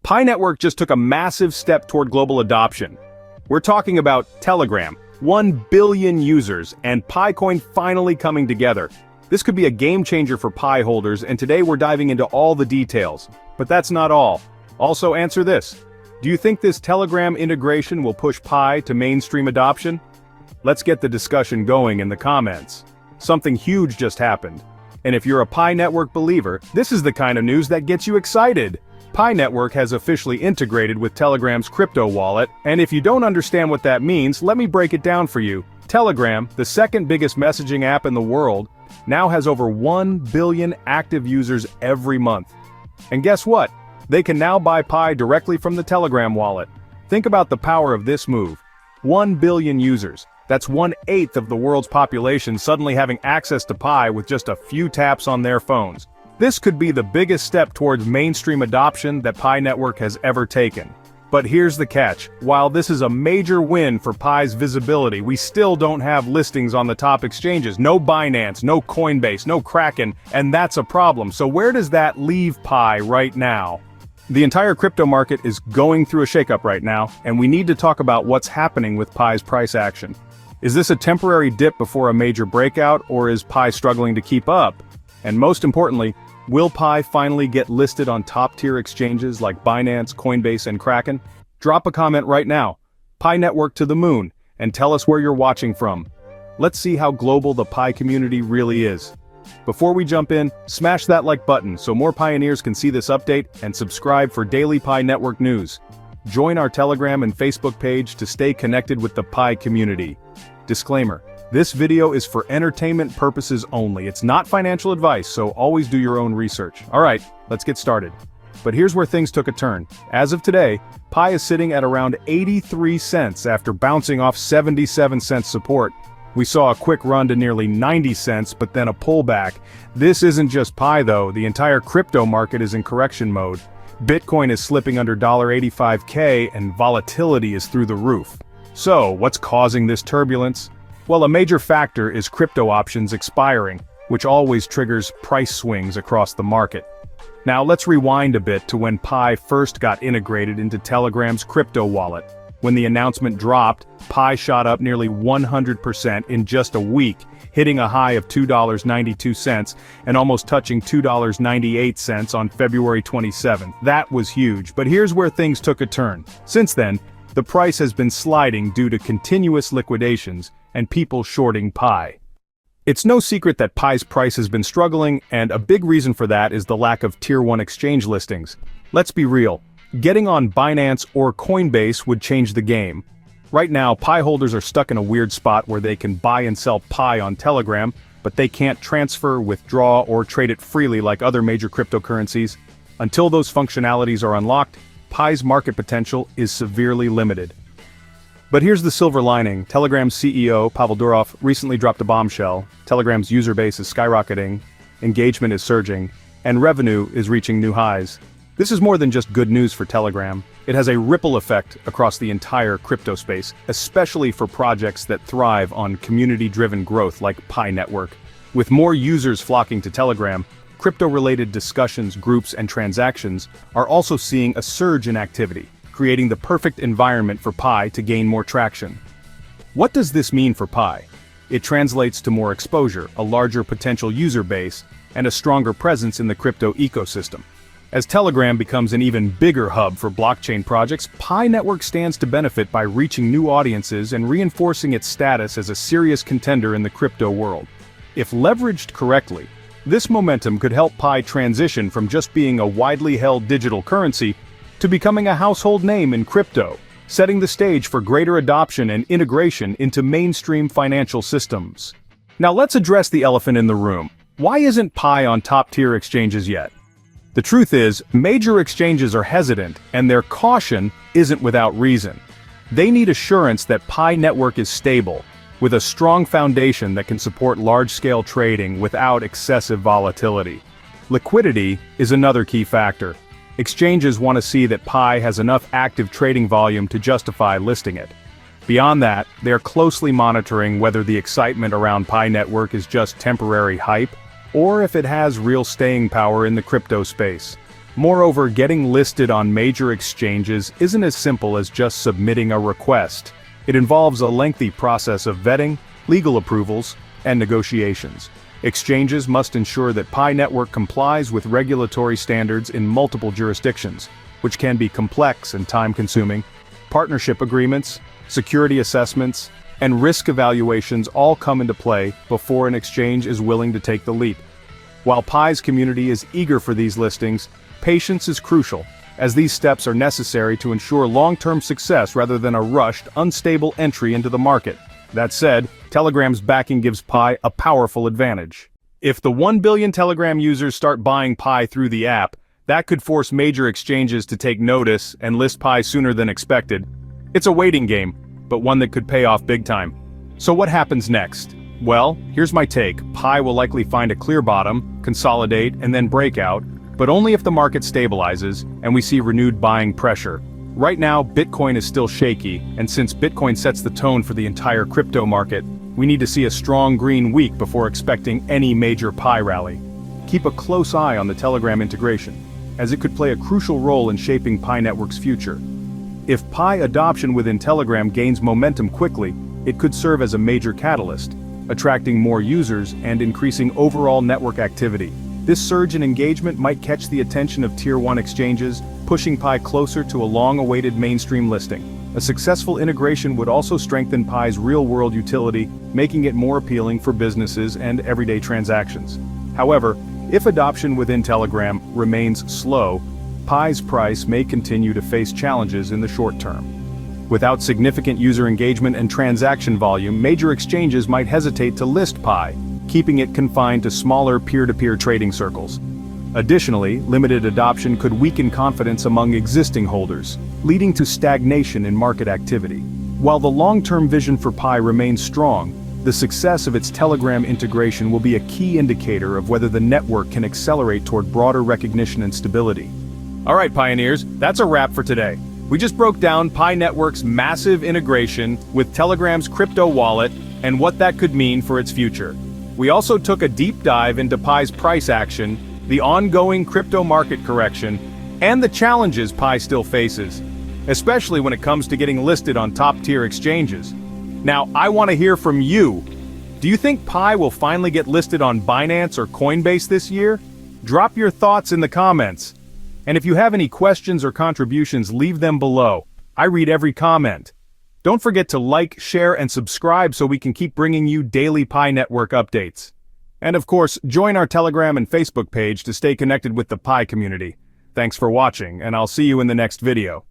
Pi Network just took a massive step toward global adoption. We're talking about Telegram, 1 billion users, and PiCoin finally coming together. This could be a game changer for Pi holders, and today we're diving into all the details. But that's not all. Also, answer this. Do you think this Telegram integration will push Pi to mainstream adoption? Let's get the discussion going in the comments. Something huge just happened. And if you're a Pi Network believer, this is the kind of news that gets you excited. Pi Network has officially integrated with Telegram's crypto wallet, and if you don't understand what that means, let me break it down for you. Telegram, the second biggest messaging app in the world, now has over 1 billion active users every month. And guess what? They can now buy Pi directly from the Telegram wallet. Think about the power of this move. 1 billion users. That's 1/8 of the world's population suddenly having access to Pi with just a few taps on their phones. This could be the biggest step towards mainstream adoption that Pi Network has ever taken. But here's the catch. While this is a major win for Pi's visibility, we still don't have listings on the top exchanges. No Binance, no Coinbase, no Kraken, and that's a problem. So where does that leave Pi right now? The entire crypto market is going through a shakeup right now, and we need to talk about what's happening with Pi's price action. Is this a temporary dip before a major breakout, or is Pi struggling to keep up? And most importantly, will Pi finally get listed on top-tier exchanges like Binance, Coinbase, and Kraken? Drop a comment right now. Pi Network to the moon, and tell us where you're watching from. Let's see how global the Pi community really is. Before we jump in, smash that like button so more pioneers can see this update, and subscribe for daily Pi Network news. Join our Telegram and Facebook page to stay connected with the Pi community. Disclaimer. This video is for entertainment purposes only. It's not financial advice, so always do your own research. Alright, let's get started. But here's where things took a turn. As of today, Pi is sitting at around 83 cents after bouncing off 77 cents support. We saw a quick run to nearly 90 cents, but then a pullback. This isn't just Pi though, the entire crypto market is in correction mode. Bitcoin is slipping under $85K and volatility is through the roof. So, what's causing this turbulence? Well, a major factor is crypto options expiring, which always triggers price swings across the market. Now let's rewind a bit to when Pi first got integrated into Telegram's crypto wallet. When the announcement dropped, Pi shot up nearly 100% in just a week, hitting a high of $2.92 and almost touching $2.98 on February 27th. That was huge, but here's where things took a turn. Since then, the price has been sliding due to continuous liquidations and people shorting Pi. It's no secret that Pi's price has been struggling, and a big reason for that is the lack of Tier 1 exchange listings. Let's be real, getting on Binance or Coinbase would change the game. Right now, Pi holders are stuck in a weird spot where they can buy and sell Pi on Telegram, but they can't transfer, withdraw, or trade it freely like other major cryptocurrencies. Until those functionalities are unlocked, Pi's market potential is severely limited. But here's the silver lining. Telegram's CEO, Pavel Durov, recently dropped a bombshell. Telegram's user base is skyrocketing, engagement is surging, and revenue is reaching new highs. This is more than just good news for Telegram. It has a ripple effect across the entire crypto space, especially for projects that thrive on community-driven growth like Pi Network. With more users flocking to Telegram, crypto-related discussions, groups, and transactions are also seeing a surge in activity, creating the perfect environment for Pi to gain more traction. What does this mean for Pi? It translates to more exposure, a larger potential user base, and a stronger presence in the crypto ecosystem. As Telegram becomes an even bigger hub for blockchain projects, Pi Network stands to benefit by reaching new audiences and reinforcing its status as a serious contender in the crypto world. If leveraged correctly, this momentum could help Pi transition from just being a widely held digital currency to becoming a household name in crypto, setting the stage for greater adoption and integration into mainstream financial systems. Now let's address the elephant in the room. Why isn't Pi on top-tier exchanges yet? The truth is, major exchanges are hesitant, and their caution isn't without reason. They need assurance that Pi Network is stable, with a strong foundation that can support large-scale trading without excessive volatility. Liquidity is another key factor. Exchanges want to see that Pi has enough active trading volume to justify listing it. Beyond that, they are closely monitoring whether the excitement around Pi Network is just temporary hype, or if it has real staying power in the crypto space. Moreover, getting listed on major exchanges isn't as simple as just submitting a request. It involves a lengthy process of vetting, legal approvals, and negotiations. Exchanges must ensure that Pi Network complies with regulatory standards in multiple jurisdictions, which can be complex and time-consuming. Partnership agreements, security assessments, and risk evaluations all come into play before an exchange is willing to take the leap. While Pi's community is eager for these listings, patience is crucial, as these steps are necessary to ensure long-term success rather than a rushed, unstable entry into the market. That said, Telegram's backing gives Pi a powerful advantage. If the 1 billion Telegram users start buying Pi through the app, that could force major exchanges to take notice and list Pi sooner than expected. It's a waiting game, but one that could pay off big time. So what happens next? Well, here's my take. Pi will likely find a clear bottom, consolidate, and then break out, but only if the market stabilizes and we see renewed buying pressure. Right now, Bitcoin is still shaky, and since Bitcoin sets the tone for the entire crypto market, we need to see a strong green week before expecting any major Pi rally. Keep a close eye on the Telegram integration, as it could play a crucial role in shaping Pi Network's future. If Pi adoption within Telegram gains momentum quickly, it could serve as a major catalyst, attracting more users and increasing overall network activity. This surge in engagement might catch the attention of Tier 1 exchanges, pushing Pi closer to a long-awaited mainstream listing. A successful integration would also strengthen Pi's real-world utility, making it more appealing for businesses and everyday transactions. However, if adoption within Telegram remains slow, Pi's price may continue to face challenges in the short term. Without significant user engagement and transaction volume, major exchanges might hesitate to list Pi, keeping it confined to smaller peer-to-peer trading circles. Additionally, limited adoption could weaken confidence among existing holders, leading to stagnation in market activity. While the long-term vision for Pi remains strong, the success of its Telegram integration will be a key indicator of whether the network can accelerate toward broader recognition and stability. Alright pioneers, that's a wrap for today. We just broke down Pi Network's massive integration with Telegram's crypto wallet and what that could mean for its future. We also took a deep dive into Pi's price action, the ongoing crypto market correction, and the challenges Pi still faces, especially when it comes to getting listed on top-tier exchanges. Now, I want to hear from you. Do you think Pi will finally get listed on Binance or Coinbase this year? Drop your thoughts in the comments. And if you have any questions or contributions, leave them below. I read every comment. Don't forget to like, share, and subscribe so we can keep bringing you daily Pi Network updates. And of course, join our Telegram and Facebook page to stay connected with the Pi community. Thanks for watching, and I'll see you in the next video.